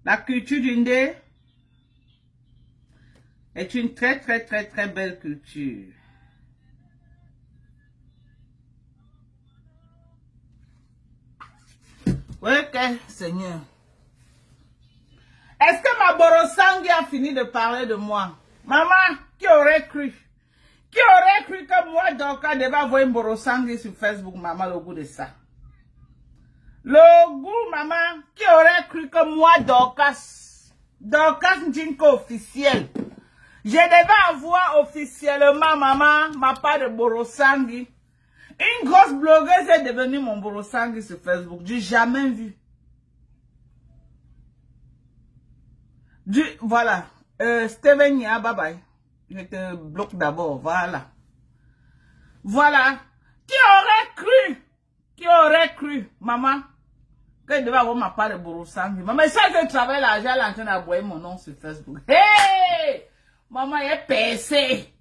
La culture du Ndé est une très belle culture. Ok, Seigneur. Est-ce que ma Borosangui a fini de parler de moi? Maman, qui aurait cru? Qui aurait cru que moi, Dorcas, devais avoir une Borosangui sur Facebook, maman, le goût de ça? Le goût, maman, qui aurait cru que moi, Dorcas Ndinko officiel, je devais avoir officiellement, maman, ma part de Borosangui. Une grosse blogueuse est devenue mon Borosangui sur Facebook. J'ai jamais vu. Voilà. Steven Nia, bye bye. Je te bloque d'abord. Voilà. Voilà. Qui aurait cru, maman, que je devais avoir ma part de Borosangui. Maman, ça que je travaille là, j'ai l'antenne à boire mon nom sur Facebook. Hey! Maman, est percé.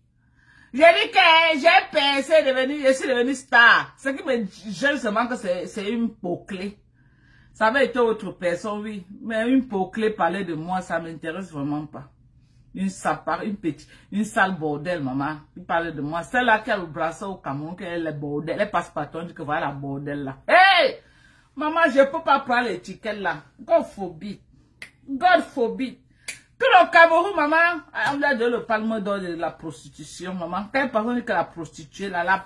J'ai dit que j'ai pensé je suis devenue star. Ce qui me gêne seulement que c'est une peau-clé. Ça avait été autre personne, oui. Mais une peau-clé parler de moi, ça m'intéresse vraiment pas. Une sale bordel, maman. Il parlait de moi. Celle-là qui a le braceau au Cameroun, qui est le bordel. Elle passe par ton, dit que voilà la bordel là. Hey! Maman, je peux pas prendre l'étiquette là. God forbid. God forbid. Tout le Cameroun, maman, on a donné le palme d'or de la prostitution, maman. Quelle personne dit que la prostituée là, la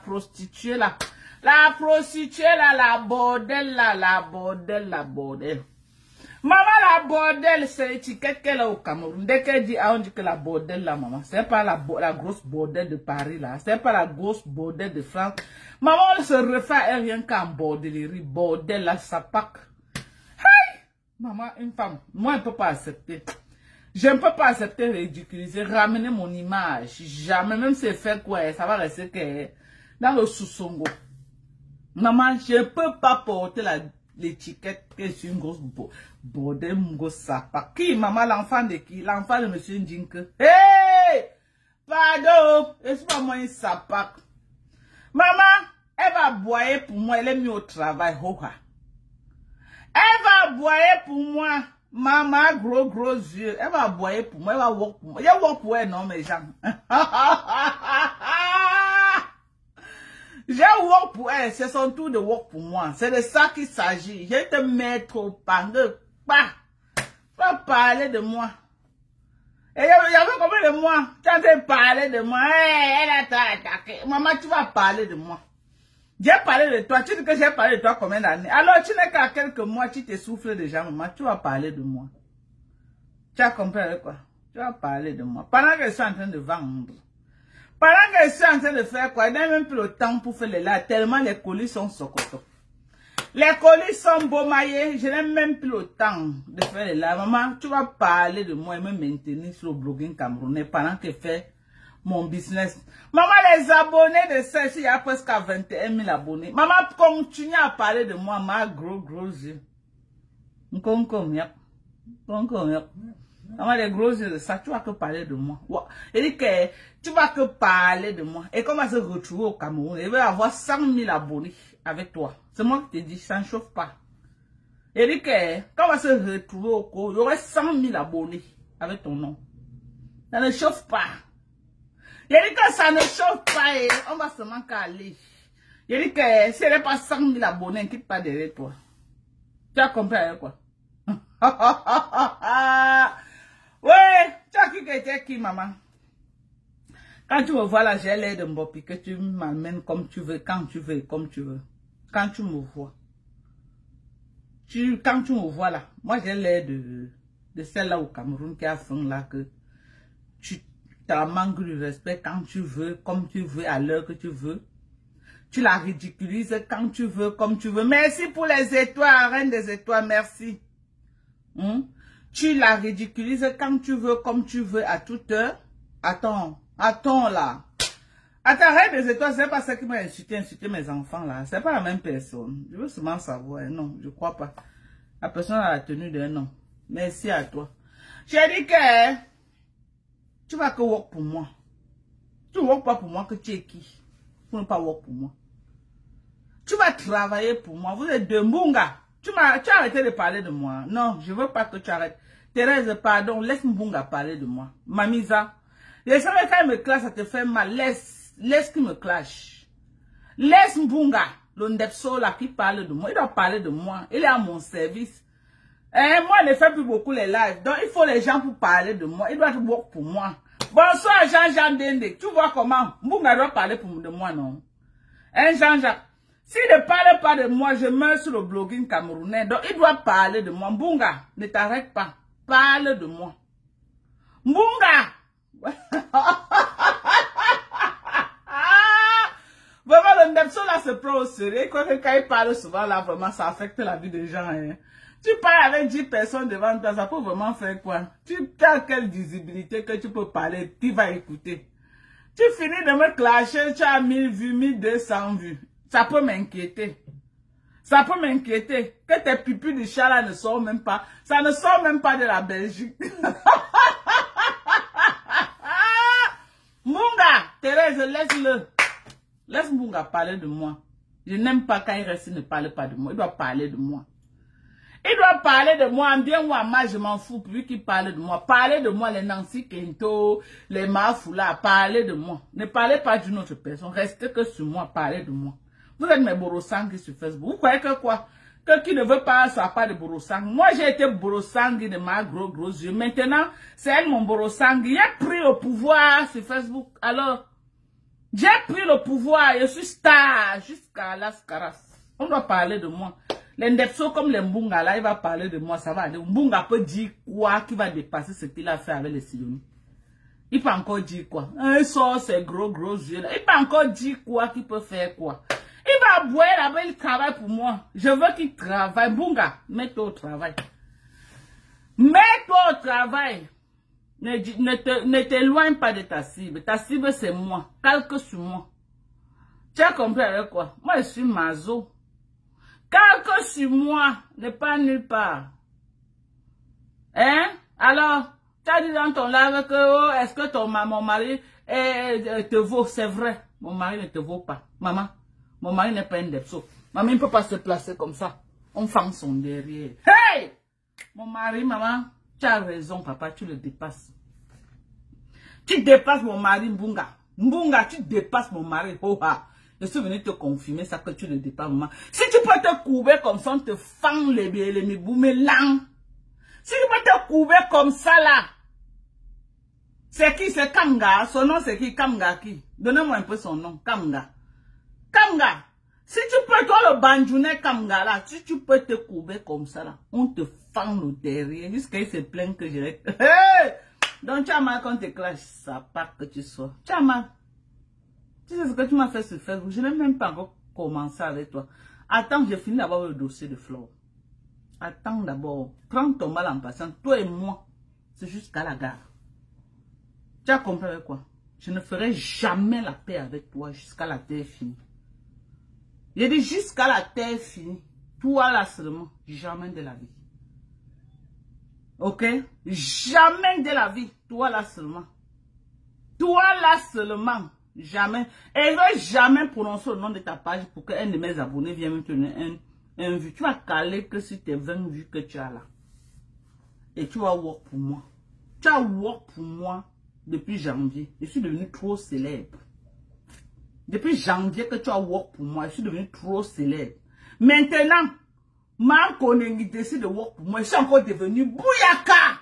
prostituée là, la bordel là, la bordel. Maman, la bordel, c'est l'étiquette qu'elle a au Cameroun. Dès qu'elle dit, on dit que la bordel là, maman, c'est pas la grosse bordel de Paris là, c'est pas la grosse bordel de France. Maman, on se refait à rien qu'en bordellerie, bordel là, ça pack. Hey! Maman, une femme, moi, je ne peux pas accepter. Je ne peux pas accepter ridiculiser, ramener mon image. Jamais, même si faire quoi, ça va rester que dans le sous-songo. Maman, je ne peux pas porter l'étiquette que c'est une grosse bordel, une grosse sapa. Qui, maman, l'enfant de qui? L'enfant de monsieur Ndinke. Hey! Pardon, c'est pas moi une sapa. Maman, elle va boyer pour moi, elle est mise au travail. Elle va boyer pour moi. Maman, gros yeux. Elle va boyer pour moi. Elle va work pour moi. Il y a work pour elle, non, mes gens. J'ai work pour elle. C'est son tour de work pour moi. C'est de ça qu'il s'agit. Je vais te mettre au pan de pas. Pas parler de moi. Et il y avait combien de moi? Tu as en train de parler de moi. Hey, elle a attaqué. Maman, tu vas parler de moi. J'ai parlé de toi, tu dis que j'ai parlé de toi combien d'années? Alors tu n'es qu'à quelques mois, tu t'essouffles déjà, maman, tu vas parler de moi. Tu as compris quoi? Tu vas parler de moi. Pendant que je suis en train de vendre. Pendant que je suis en train de faire quoi? Je n'ai même plus le temps pour faire les là, tellement les colis sont socotos. Les colis sont beaux maillés, je n'ai même plus le temps de faire les là. Maman, tu vas parler de moi et me maintenir sur le blogging camerounais pendant que je fais mon business. Maman, les abonnés de celle-ci, il y a presque 21 000 abonnés. Maman, continue à parler de moi, ma gros yeux. Maman, les gros yeux de ça, tu vas que parler de moi. Il dit que tu vas que parler de moi. Et comment se retrouver au Cameroun? Il va avoir 100 000 abonnés avec toi. C'est moi qui te dis, ça ne chauffe pas. Il dit que quand on va se retrouver au Congo, il y aurait 100 000 abonnés avec ton nom. Ça ne chauffe pas. Il dit que ça ne chauffe pas et on va seulement caler. Il dit que si elle n'est pas 100 000 abonnés, ne quitte pas derrière toi. Tu as compris avec quoi? Ouais, tu as cru que c'était qui, maman? Quand tu me vois là, j'ai l'air de Mbopi, que tu m'amènes comme tu veux, quand tu veux, comme tu veux. Quand tu me vois. Quand tu me vois là, moi j'ai l'air de celle-là au Cameroun qui a fait là que tu la manques du respect quand tu veux, comme tu veux, à l'heure que tu veux. Tu la ridiculises quand tu veux, comme tu veux. Merci pour les étoiles, reine des étoiles, merci. Tu la ridiculises quand tu veux, comme tu veux, à toute heure. Attends là. Attends, reine des étoiles, c'est pas ça qui m'a insulté mes enfants là. C'est pas la même personne. Je veux seulement savoir. Non, je crois pas. La personne a la tenue d'un nom. Merci à toi. J'ai dit que tu vas que work pour moi. Tu ne work pas pour moi, que tu es qui? Pour ne pas work pour moi. Tu vas travailler pour moi. Vous êtes de Mbunga. Tu as arrêté de parler de moi. Non, je ne veux pas que tu arrêtes. Thérèse, pardon, laisse Mbunga parler de moi. Mamisa, je savais quand il me clash, ça te fait mal. Laisse qu'il me clash. Laisse Mbunga, le Ndepso là qui parle de moi. Il doit parler de moi. Il est à mon service. Moi, je ne fais plus beaucoup les lives. Donc, il faut les gens pour parler de moi. Il doit work pour moi. Bonsoir, Jean-Jean Dende. Tu vois comment Mbunga doit parler de moi, non? Jean-Jean. S'il ne parle pas de moi, je meurs sur le blogging camerounais. Donc, il doit parler de moi. Mbunga, ne t'arrête pas. Parle de moi. Mbunga! Vraiment, le Ndepso là se prend au sérieux. Quand il parle souvent là, vraiment, ça affecte la vie des gens. Hein. Tu parles avec 10 personnes devant toi, ça peut vraiment faire quoi? Tu as quelle visibilité que tu peux parler, tu vas écouter. Tu finis de me clasher, tu as 1000 vues, 1200 vues. Ça peut m'inquiéter. Ça peut m'inquiéter. Que tes pupilles de chat là ne sortent même pas. Ça ne sort même pas de la Belgique. Mbunga, Thérèse, laisse-le. Laisse Mbunga parler de moi. Je n'aime pas quand il reste, il ne parle pas de moi. Il doit parler de moi. Il doit parler de moi en bien ou en mal, je m'en fous, plus qu'il parle de moi. Parlez de moi, les Nancy Kento, les Mafoula, parlez de moi. Ne parlez pas d'une autre personne, restez que sur moi, parlez de moi. Vous êtes mes Borosangui sur Facebook. Vous croyez que quoi? Que qui ne veut pas, soit pas de Borosangui. Moi, j'ai été Borosangui de ma gros yeux. Maintenant, c'est elle mon Borosangui. J'ai pris le pouvoir sur Facebook. Alors, j'ai pris le pouvoir, je suis star jusqu'à Las Caras. On doit parler de moi. Les Ndepso comme les Mbunga, là, il va parler de moi, ça va aller. Mbunga peut dire quoi qui va dépasser ce qu'il a fait avec les Sidonis. Il peut encore dire quoi? Un sort, c'est gros yeux là. Il peut encore dire quoi qu'il peut faire quoi? Il va boire là-bas, il travaille pour moi. Je veux qu'il travaille. Mbunga, mets-toi au travail. Mets-toi au travail. Ne t'éloigne pas de ta cible. Ta cible, c'est moi. Calque sur moi. Tu as compris avec quoi? Moi, je suis mazo. Calque sur moi, n'est pas nulle part. Hein? Alors, tu as dit dans ton live que, oh, est-ce que mon mari te vaut? C'est vrai. Mon mari ne te vaut pas. Maman, mon mari n'est pas un Ndepso. Maman ne peut pas se placer comme ça. On fend son derrière. Hey! Mon mari, maman, tu as raison, papa, tu le dépasses. Tu dépasses mon mari, Mbunga. Mbunga, tu dépasses mon mari. Oh, ah. Je suis venu te confirmer ça que tu ne dépasses, maman. Si tu peux te couvrir comme ça, on te fend les miboumelans. Si tu peux te couvrir comme ça, là. C'est qui? C'est Kamga. Son nom, c'est qui? Kamga qui? Donnez-moi un peu son nom. Kamga. Kamga. Si tu peux, toi, le bandjounet Kamga, là, si tu peux te couvrir comme ça, là, on te fend le derrière. Jusqu'à il se plaint que je l'ai. Hey! Donc, tu as mal quand tu clash, ça part que tu sois. Tu as mal. Tu sais ce que tu m'as fait sur Facebook. Je n'ai même pas encore commencé avec toi. Attends, j'ai fini d'avoir le dossier de Flore. Attends d'abord. Prends ton mal en passant. Toi et moi, c'est jusqu'à la gare. Tu as compris avec quoi? Je ne ferai jamais la paix avec toi jusqu'à la terre finie. J'ai dit jusqu'à la terre finie. Toi là seulement. Jamais de la vie. Ok? Jamais de la vie. Toi là seulement. Toi là seulement. Jamais. Et je ne vais jamais prononcer le nom de ta page pour qu'un de mes abonnés vienne me donner un vue. Tu vas caler que sur tes 20 vues que tu as là. Et tu vas work pour moi. Tu as work pour moi depuis janvier. Je suis devenu trop célèbre. Depuis janvier que tu as work pour moi, je suis devenu trop célèbre. Maintenant, ma collègue décide de work pour moi. Je suis encore devenu Bouyaka.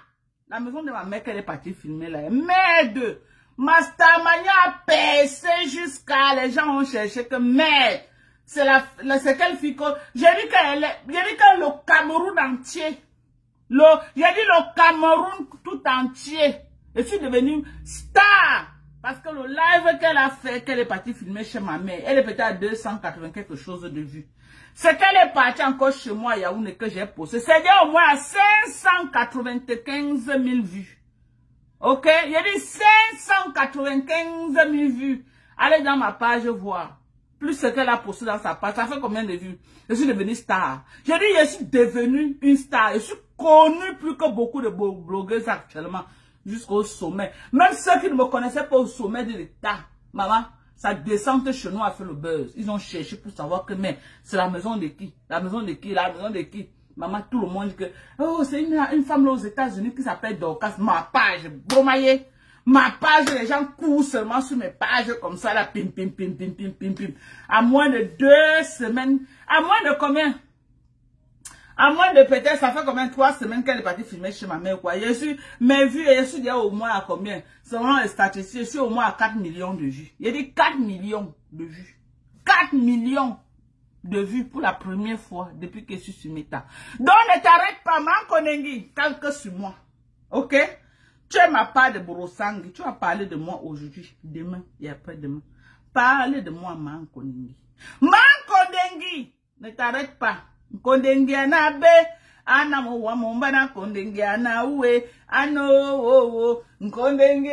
La maison de ma mère qu'elle est partie filmer là. Merde. Mastamania a percé jusqu'à les gens ont cherché que merde. C'est quelle fille que j'ai dit que le Cameroun entier. J'ai dit le Cameroun tout entier. Je suis devenue star. Parce que le live qu'elle a fait, qu'elle est partie filmer chez ma mère, elle est peut-être à 280 quelque chose de vues. C'est qu'elle est partie encore chez moi à Yaoundé que j'ai posté. C'est-à-dire au moins à 595 000 vues. Ok? Il y a dit 595 000 vues. Allez dans ma page voir. Plus ce qu'elle a posté dans sa page. Ça fait combien de vues? Je suis devenue star. J'ai dit, je suis devenue une star. Je suis connue plus que beaucoup de blogueuses actuellement. Jusqu'au sommet. Même ceux qui ne me connaissaient pas au sommet de l'État. Maman, sa descente chez nous a fait le buzz. Ils ont cherché pour savoir que, mais c'est la maison de qui? La maison de qui? La maison de qui? Maman, tout le monde dit que, oh, c'est une femme là aux États-Unis qui s'appelle Dorcas. Ma page, bromaillé. Ma page, les gens courent seulement sur mes pages comme ça, là, pim, pim, pim, pim, pim, pim, pim. À moins de 2 semaines, à moins de combien? À moins de peut-être, ça fait combien? 3 semaines qu'elle est partie filmer chez ma mère, quoi. Je suis, mes vues, je suis déjà au moins à combien? Selon les statistiques, je suis au moins à 4 millions de vues. Il y a dit 4 millions de vues. 4 millions de vues pour la première fois depuis que je suis sur Meta. Donc, ne t'arrête pas, Mankonengi, tant que sur moi. Ok? Tu m'as parlé de Borosangi, tu vas parler de moi aujourd'hui, demain et après-demain. Parlez de moi, Mankonengi. Mankonengi, ne t'arrête pas. Kondengi anabe, anamo wa mombana kondengi anawe, ano wo, kondengi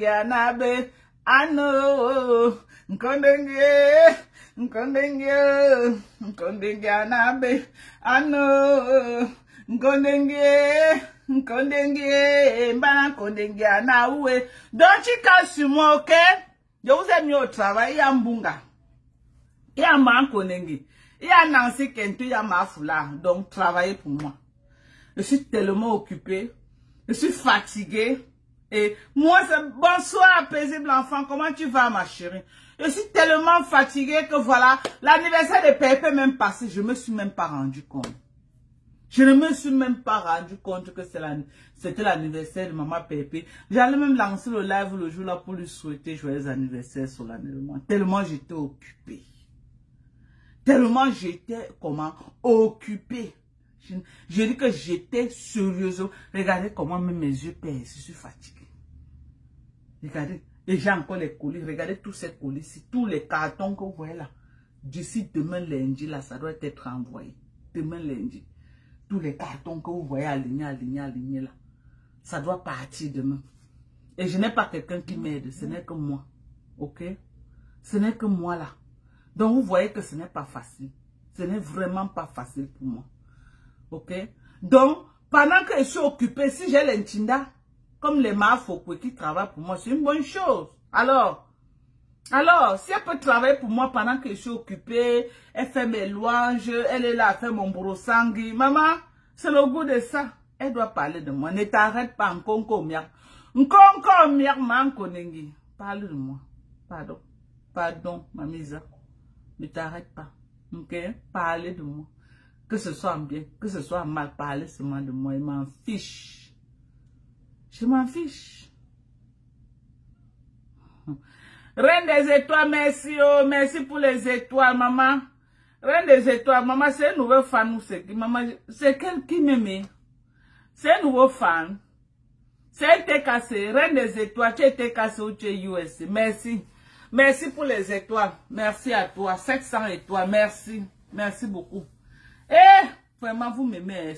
anabe, ano, kondengi anabe, ano, kondengi, mbana kondengi anawe. Don't you come sur moi, ok? Je vous ai mis au travail, Yambunga. Il y a Mankonengi, il y a Nancy Kentu, il y a Mafula, donc travaillez pour moi. Je suis tellement occupée, je suis fatiguée. Et moi, c'est bonsoir, paisible enfant, comment tu vas ma chérie? Je suis tellement fatiguée que voilà, l'anniversaire de Pépé même passé, je ne me suis même pas rendu compte. Je ne me suis même pas rendu compte que c'était l'anniversaire de maman Pépé. J'allais même lancer le live le jour là pour lui souhaiter joyeux anniversaire solennellement. Tellement j'étais occupée. Tellement j'étais, occupée. Je dis que j'étais sérieuse. Regardez comment même mes yeux pèsent. Je suis fatiguée. Regardez, et j'ai encore les colis. Regardez tous ces colis-ci. Tous les cartons que vous voyez là. D'ici demain lundi, là, ça doit être envoyé. Demain lundi. Tous les cartons que vous voyez alignés là. Ça doit partir demain. Et je n'ai pas quelqu'un qui m'aide. Ce n'est que moi. Ok? Ce n'est que moi là. Donc, vous voyez que ce n'est pas facile. Ce n'est vraiment pas facile pour moi. Ok? Donc, pendant que je suis occupée, si j'ai l'Intinda, comme les Mafokwe qui travaillent pour moi, c'est une bonne chose. Alors, si elle peut travailler pour moi pendant que je suis occupée, elle fait mes louanges, elle est là à faire mon Borosangi. Maman, c'est le goût de ça. Elle doit parler de moi. Ne t'arrête pas, Nkonko miak. Nkonko miak, Mankonengi. Parle de moi. Pardon, Mamisa. Ne t'arrête pas, ok? Parlez de moi. Que ce soit bien, que ce soit mal, parlez seulement de moi. Je m'en fiche. Je m'en fiche. Reine des étoiles, merci, oh, merci pour les étoiles, maman. Reine des étoiles, maman, c'est un nouveau fan ou c'est qui? Maman, c'est quel qui m'aimait? C'est un nouveau fan. C'est TKC, Reine des étoiles, tu es TKC ou tu es USC. Merci. Merci pour les étoiles. Merci à toi. 700 étoiles. Merci. Merci beaucoup. Et vraiment, vous m'aimez.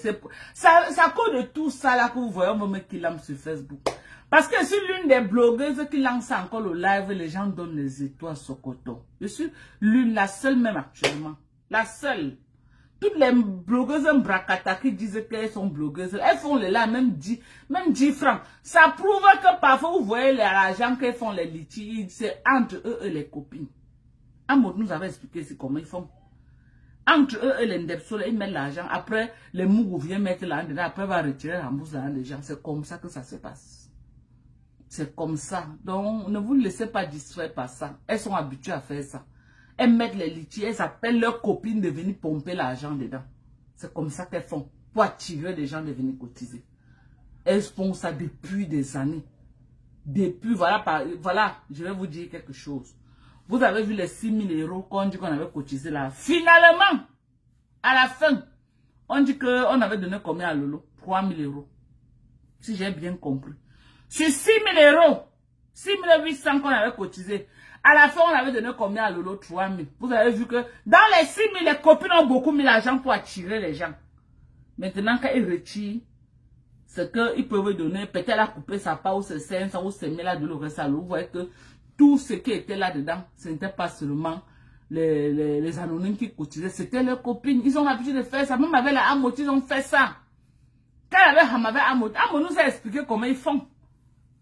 Ça cause de tout ça là que vous voyez, on me met qui l'aime sur Facebook. Parce que je suis l'une des blogueuses qui lance encore le live et les gens donnent les étoiles sur coton. Je suis la seule même actuellement. La seule. Toutes les blogueuses en bracata qui disent qu'elles sont blogueuses, elles font les là, même 10 francs. Ça prouve que parfois vous voyez l'argent qu'elles font les litiges, c'est entre eux et les copines. Amour nous avait expliqué comment ils font. Entre eux et les ndepsoles, ils mettent l'argent. Après, les mougou viennent mettre là-dedans. Après, va retirer la rembourse dans les gens. C'est comme ça que ça se passe. C'est comme ça. Donc, ne vous laissez pas distraire par ça. Elles sont habituées à faire ça. Elles mettent les litiges, elles appellent leurs copines de venir pomper l'argent dedans. C'est comme ça qu'elles font. Pour attirer les gens de venir cotiser. Elles font ça depuis des années. Depuis, voilà, je vais vous dire quelque chose. Vous avez vu les 6 000 € qu'on dit qu'on avait cotisé là. Finalement, à la fin, on dit qu'on avait donné combien à Lolo? 3 000 €. Si j'ai bien compris. Sur 6 000 €, 6 800 qu'on avait cotisé. À la fin, on avait donné combien à Lolo? 3 000. Vous avez vu que dans les 6 000, les copines ont beaucoup mis l'argent pour attirer les gens. Maintenant, quand ils retirent, c'est qu'ils peuvent donner, peut-être elle a coupé sa part ou ses 500 ou ses 1000 là de le reste à l'eau. Vous voyez que tout ce qui était là-dedans, ce n'était pas seulement les anonymes qui cotisaient, c'était leurs copines. Ils ont l'habitude de faire ça. Même avec la Amot, ils ont fait ça. Quand il y avait Amot nous a expliqué comment ils font.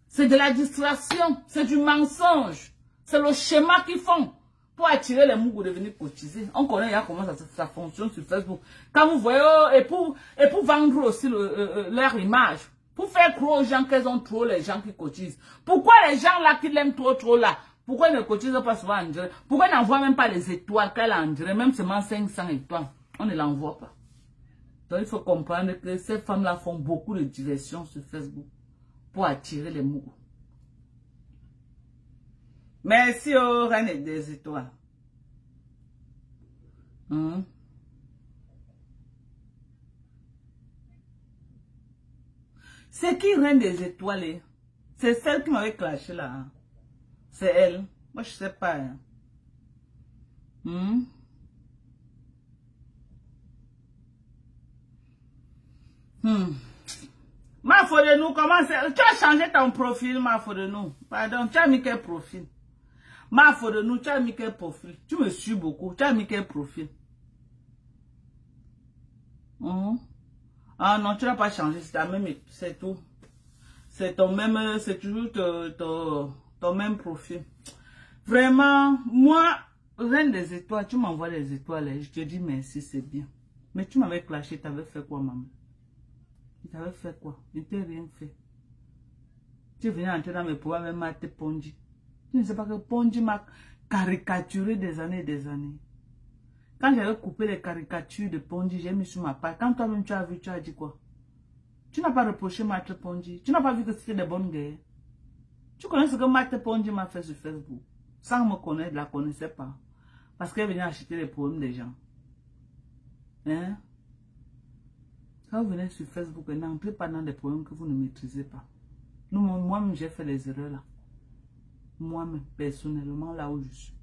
C'est de la distraction, c'est du mensonge. C'est le schéma qu'ils font pour attirer les mougous de venir cotiser. On connaît comment ça fonctionne sur Facebook. Quand vous voyez, et pour vendre aussi leur image. Pour faire croire aux gens qu'elles ont trop les gens qui cotisent. Pourquoi les gens là qui l'aiment trop là, pourquoi ils ne cotisent pas souvent en direct? Pourquoi ils n'envoient même pas les étoiles qu'elle a en direct, même seulement 500 étoiles? On ne l'envoie pas. Donc il faut comprendre que ces femmes-là font beaucoup de diversions sur Facebook pour attirer les mougous. Merci aux reines des étoiles. C'est qui reine des étoiles? C'est celle qui m'avait clashé là. Hein? C'est elle. Moi je sais pas. Hein? Ma faute de nous, comment c'est? Tu as changé ton profil, ma faute de nous. Pardon, tu as mis quel profil? Ma faute de nous, tu as mis quel profil? Tu me suis beaucoup, tu as mis quel profil? Ah non, tu n'as pas changé, c'est ta même, c'est tout. C'est ton même, c'est toujours ton même profil. Vraiment, moi, reine des étoiles, tu m'envoies les étoiles et je te dis merci, c'est bien. Mais tu m'avais clashé, tu avais fait quoi, maman? Tu avais fait quoi? Je t'ai rien fait. Tu es venu entrer dans mes pouvoirs, même mater Ponji. Tu ne sais pas que Ponji m'a caricaturé des années et des années. Quand j'avais coupé les caricatures de Ponji, j'ai mis sur ma page. Quand toi-même tu as vu, tu as dit quoi? Tu n'as pas reproché Maître Ponji. Tu n'as pas vu que c'était des bonnes guerres. Tu connais ce que Maître Ponji m'a fait sur Facebook. Sans me connaître, je ne la connaissais pas. Parce qu'elle venait acheter les problèmes des gens. Hein? Quand vous venez sur Facebook, n'entrez pas dans des problèmes que vous ne maîtrisez pas. Moi-même, j'ai fait les erreurs là. Moi-même, personnellement, là où je suis.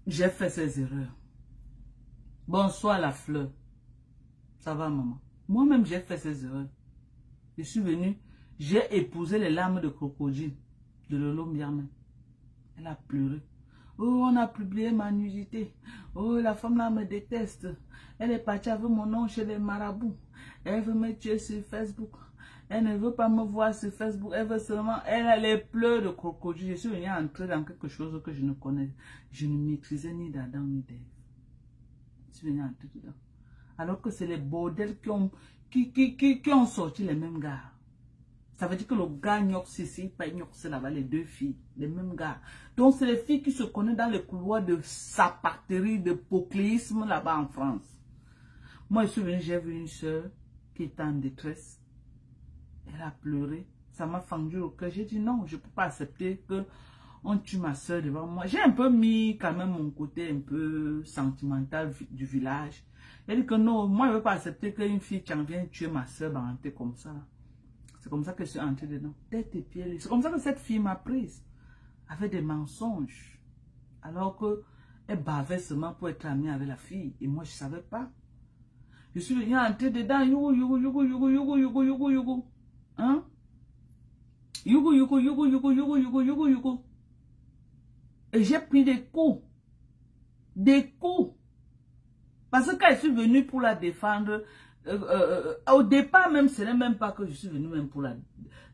J'ai fait ces erreurs. Bonsoir la fleur. Ça va, maman? Moi-même, j'ai fait ces erreurs. Je suis venue, j'ai épousé les larmes de crocodile de Lolo Mbiame. Elle a pleuré. Oh, on a publié ma nudité. Oh, la femme là me déteste. Elle est partie avec mon nom chez les marabouts. Elle veut me tuer sur Facebook. Elle ne veut pas me voir sur Facebook. Elle veut seulement... Elle a les pleurs de crocodile. Je suis venue entrer dans quelque chose que je ne connais. Je ne maîtrisais ni d'Adam ni d'Ève. Je suis venue entrer dedans. Alors que c'est les bordels qui ont sorti les mêmes gars. Ça veut dire que le gars Nyox ici, pas Nyox là-bas, les deux filles, les mêmes gars. Donc c'est les filles qui se connaissent dans les couloirs de sapaterie, de pocléisme là-bas en France. Moi je suis venue, j'ai vu une soeur qui était en détresse. Elle a pleuré. Ça m'a fendu au cœur. J'ai dit non, je ne peux pas accepter que on tue ma soeur devant moi. J'ai un peu mis quand même mon côté un peu sentimental du village. Elle dit que non, moi je ne veux pas accepter qu'une fille qui en vient tuer ma soeur barantée comme ça. C'est comme ça que je suis entrée dedans. Tête et pieds. C'est comme ça que cette fille m'a prise. Avec des mensonges. Alors qu'elle bavait seulement pour être amie avec la fille. Et moi je ne savais pas. Je suis venue entrer dedans. Yougou, yougou, yougou, yougou, yougou, yougou, yougou, yougou. Hein? Yougou, yougou, yougou, yougou, yougou, yougou, yougou, yougou. Et j'ai pris des coups. Des coups. Parce que quand je suis venue pour la défendre, au départ même, ce n'est même pas que je suis venue même pour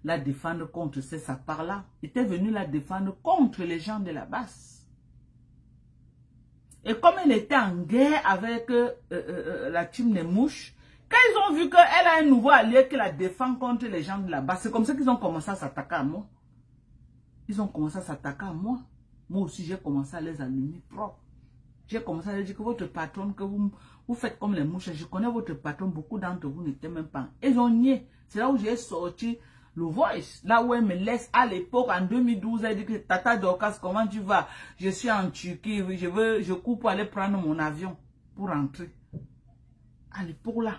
la défendre contre ces sapars-là. J'étais venue la défendre contre les gens de la basse. Et comme elle était en guerre avec la team des mouches, quand ils ont vu qu'elle a un nouveau allié qui la défend contre les gens de la basse, c'est comme ça qu'ils ont commencé à s'attaquer à moi. Ils ont commencé à s'attaquer à moi. Moi aussi, j'ai commencé à les allumer propre. J'ai commencé à leur dire que votre patron, que vous faites comme les mouches. Je connais votre patron, beaucoup d'entre vous n'étaient même pas. Ils ont nié. C'est là où j'ai sorti le voice. Là où elle me laisse à l'époque, en 2012, elle dit que Tata Dorcas, comment tu vas? Je suis en Turquie, je cours pour aller prendre mon avion pour rentrer. À l'époque là.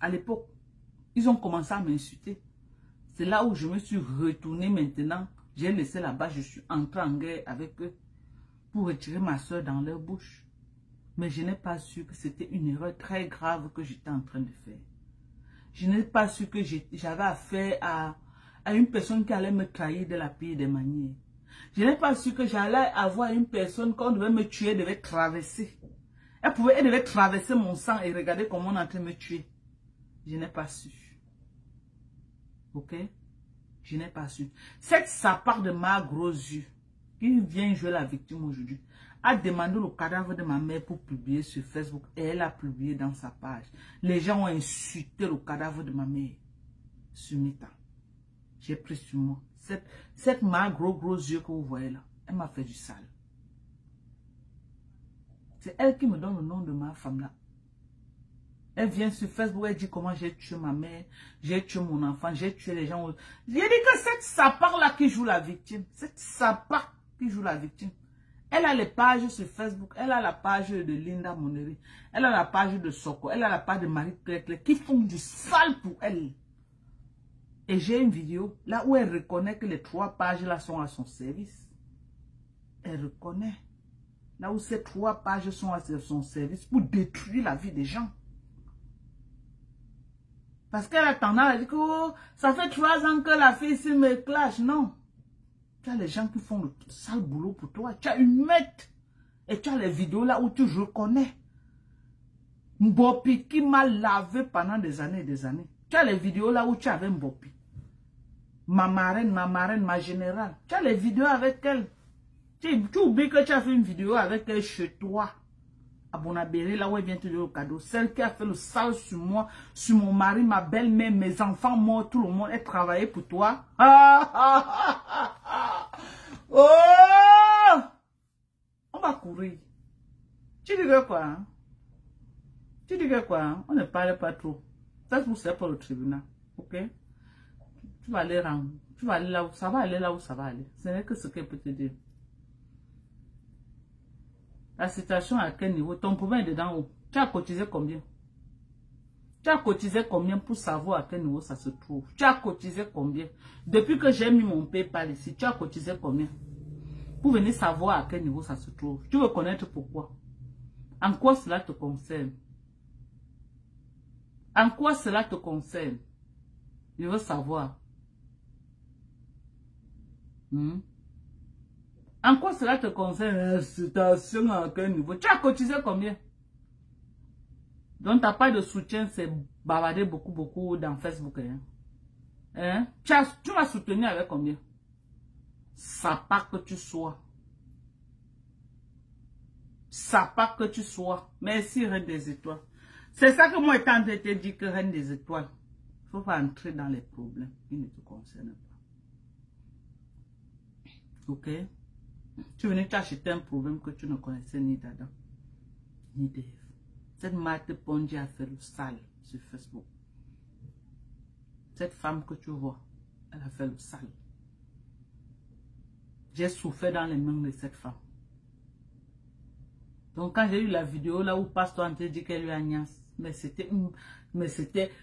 À l'époque, ils ont commencé à m'insulter. C'est là où je me suis retournée maintenant. J'ai laissé là-bas, je suis entrée en guerre avec eux pour retirer ma soeur dans leur bouche. Mais je n'ai pas su que c'était une erreur très grave que j'étais en train de faire. Je n'ai pas su que j'avais affaire à une personne qui allait me trahir de la pire des manières. Je n'ai pas su que j'allais avoir une personne qu'on devait me tuer, devait traverser. Elle devait traverser mon sang et regarder comment on est en train de me tuer. Je n'ai pas su. Ok? Je n'ai pas su. Cette sapard de ma gros yeux, qui vient jouer la victime aujourd'hui, a demandé le cadavre de ma mère pour publier sur Facebook et elle a publié dans sa page. Les gens ont insulté le cadavre de ma mère sur Meta. J'ai pris sur moi. Cette main gros yeux que vous voyez là, elle m'a fait du sale. C'est elle qui me donne le nom de ma femme là. Elle vient sur Facebook, elle dit comment j'ai tué ma mère, j'ai tué mon enfant, j'ai tué les gens. J'ai dit que cette sapard là qui joue la victime, cette sapard qui joue la victime, elle a les pages sur Facebook, elle a la page de Linda Moneri, elle a la page de Soko, elle a la page de Marie-Claire qui font du sale pour elle. Et j'ai une vidéo là où elle reconnaît que les 3 pages là sont à son service. Elle reconnaît. Là où ces 3 pages sont à son service pour détruire la vie des gens. Parce qu'elle a tendance à dire que oh, ça fait 3 ans que la fille ici me clash. Non. Tu as les gens qui font le sale boulot pour toi. Tu as une mette. Et tu as les vidéos là où tu reconnais. Mbopi qui m'a lavé pendant des années et des années. Tu as les vidéos là où tu avais Mbopi. Ma marraine, ma générale. Tu as les vidéos avec elle. Tu oublies que tu as fait une vidéo avec elle chez toi. À Bonabéré, là où elle vient te donner le cadeau. Celle qui a fait le sale sur moi, sur mon mari, ma belle-mère, mes enfants morts, tout le monde. Elle travaillait pour toi. Oh! On va courir. Tu dis que quoi? Hein? Tu dis que quoi? Hein? On ne parle pas trop. Ça, c'est pour le tribunal. Ok? Tu vas aller là où ça va aller, là où ça va aller. Ce n'est que ce qu'elle peut te dire. La situation à quel niveau? Ton problème est dedans où? Tu as cotisé combien? Tu as cotisé combien pour savoir à quel niveau ça se trouve? Tu as cotisé combien? Depuis que j'ai mis mon PayPal ici, tu as cotisé combien? Pour venir savoir à quel niveau ça se trouve. Tu veux connaître pourquoi? En quoi cela te concerne? En quoi cela te concerne? Je veux savoir. En quoi cela te concerne? La situation à quel niveau? Tu as cotisé combien? Donc, ta part de soutien, c'est bavarder beaucoup dans Facebook. Hein? Tu m'as soutenu avec combien? Ça pas que tu sois. Ça pas que tu sois. Merci, Reine des Étoiles. C'est ça que moi, étant en train de te dire que Reine des Étoiles, il ne faut pas entrer dans les problèmes qui ne te concernent pas. Ok? Tu venais t'acheter un problème que tu ne connaissais ni d'Adam, ni d'Ève. Cette Marthe Pondy a fait le sale sur Facebook. Cette femme que tu vois, elle a fait le sale. J'ai souffert dans les mains de cette femme. Donc quand j'ai eu la vidéo là où Pasteur André dit qu'elle lui a niasse, mais c'était,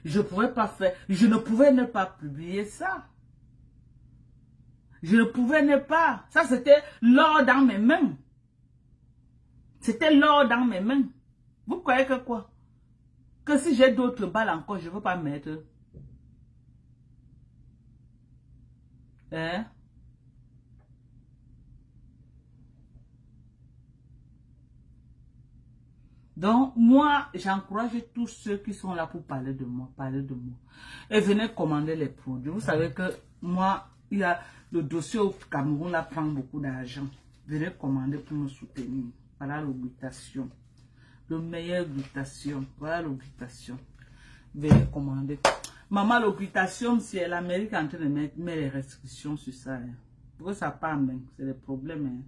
je pouvais pas faire, je ne pouvais ne pas publier ça. Je ne pouvais ne pas. Ça, c'était l'or dans mes mains. C'était l'or dans mes mains. Vous croyez que quoi? Que si j'ai d'autres balles encore, je ne veux pas mettre. Hein? Donc, moi, j'encourage tous ceux qui sont là pour parler de moi. Et venez commander les produits. Vous savez que moi, il y a le dossier au Cameroun, là, prend beaucoup d'argent. Venez commander pour me soutenir. Voilà l'obligation. Le meilleur glutation. Voilà l'obligation. Venez commander. Maman, l'obligation, c'est l'Amérique en train de mettre les restrictions sur ça. Hein. Pourquoi ça part même? C'est des problèmes. Hein.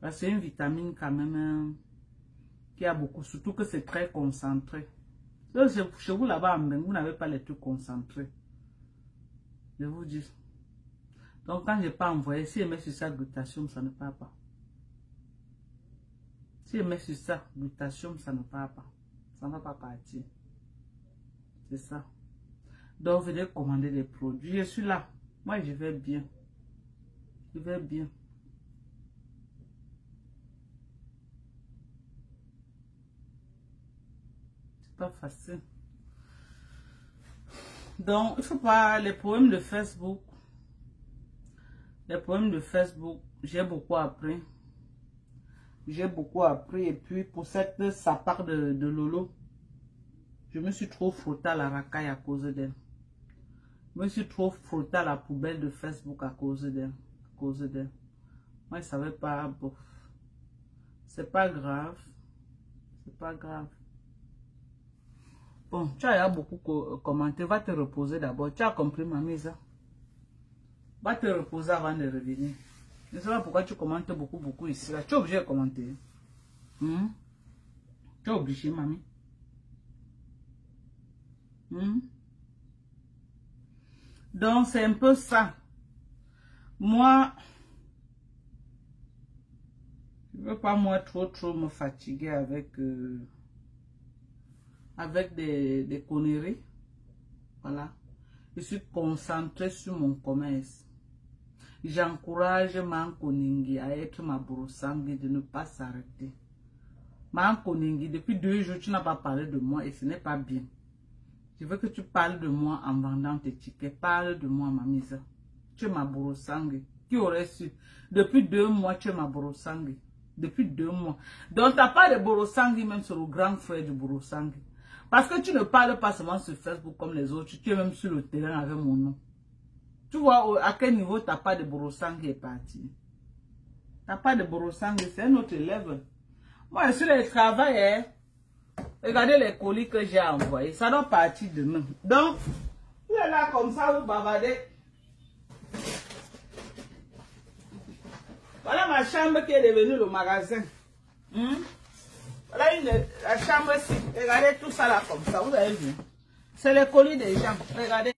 Parce que c'est une vitamine quand même hein, qui a beaucoup. Surtout que c'est très concentré. Donc, chez vous là-bas, vous n'avez pas les trucs concentrés. Je vous dis. Donc, quand je n'ai pas envoyé, si je mets sur ça glutation, ça ne part pas. Si je mets sur ça glutation, ça ne part pas. Ça ne va pas partir. C'est ça. Donc, venez commander les produits. Je suis là. Moi, je vais bien. Je vais bien. C'est pas facile. Donc, il ne faut pas... Les problèmes de Facebook. Les problèmes de Facebook, j'ai beaucoup appris. J'ai beaucoup appris. Et puis, pour cette sapard de Lolo, je me suis trop frotté à la racaille à cause d'elle. Je me suis trop frotté à la poubelle de Facebook à cause d'elle. Moi, je savais pas. Bon. C'est pas grave. C'est pas grave. Bon, tu as beaucoup commenté. Va te reposer d'abord. Tu as compris, ma mise. Va te reposer avant de revenir. Je ne sais pas pourquoi tu commentes beaucoup ici. Là. Tu es obligé de commenter. Tu es obligé, mamie. Donc, c'est un peu ça. Moi, je ne veux pas moi trop me fatiguer avec des conneries. Voilà. Je suis concentrée sur mon commerce. J'encourage Mankoningi à être ma broussangue de ne pas s'arrêter. Mankoningi, depuis 2 jours, tu n'as pas parlé de moi et ce n'est pas bien. Je veux que tu parles de moi en vendant tes tickets. Parle de moi, ma mise. Tu es ma broussangue. Qui aurait su? Depuis 2 mois, tu es ma broussangue. Depuis 2 mois. Donc, tu n'as pas de broussangue même sur le grand frère du broussangue. Parce que tu ne parles pas seulement sur Facebook comme les autres. Tu es même sur le terrain avec mon nom. Tu vois à quel niveau tu n'as pas de broussangue qui est parti. Tu n'as pas de broussangue, c'est un autre level. Moi, sur le travail, hein, regardez les colis que j'ai envoyés. Ça doit partir demain. Donc, vous êtes là comme ça, vous bavardez. Voilà ma chambre qui est devenue le magasin. Voilà la chambre ici. Regardez tout ça là comme ça. Vous avez vu. C'est les colis des gens. Regardez.